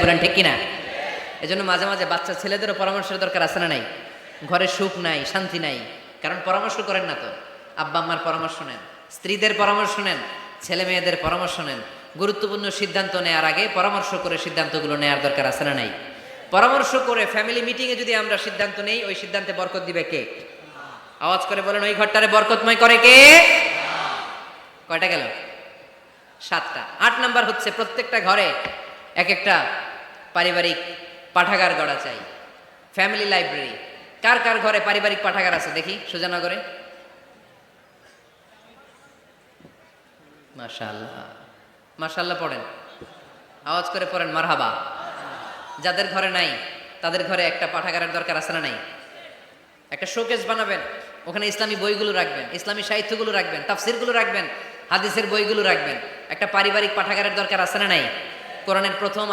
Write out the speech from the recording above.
বলেন ঠিক কিনা? এজন্য মাঝে মাঝে বাচ্চা ছেলেদেরও পরামর্শের দরকার আছে না নাই? ঘরে সুখ নাই, শান্তি নাই, কারণ পরামর্শ করেন না তো। আব্বা আম্মার পরামর্শ নেন, স্ত্রীদের পরামর্শ নেন, ছেলে মেয়েদের পরামর্শ নেন। গুরুত্বপূর্ণ সিদ্ধান্ত নেওয়ার আগে পরামর্শ করে সিদ্ধান্তগুলো নেওয়ার দরকার আছে না নাই? পরামর্শ করে ফ্যামিলি মিটিংয়ে যদি আমরা সিদ্ধান্ত নেই, ওই সিদ্ধান্তে বরকত দিবে কে? আওয়াজ করে বলেন, ওই ঘরটারে বরকতময় করে কে? কয়টা গেল? 7টা। 8 নাম্বার হচ্ছে প্রত্যেকটা ঘরে এক একটা পারিবারিক পাঠাগার গড়া চাই, ফ্যামিলি লাইব্রেরি। কার কার ঘরে পারিবারিক পাঠাগার আছে দেখি সুজানগরে? মাশাআল্লাহ, মাশাআল্লাহ পড়েন, আওয়াজ করে পড়েন মারহাবা। যাদের ঘরে নাই তাদের ঘরে একটা পাঠাগারের দরকার আছে না নাই? একটা শোকেস বানাবেন, ওখানে ইসলামী বইগুলো রাখবেন, ইসলামী সাহিত্যগুলো রাখবেন, তাফসিরগুলো রাখবেন, হাদিসের বইগুলো রাখবেন। একটা পারিবারিক পাঠাগারের দরকার আছে না নাই? কোরআনের প্রথম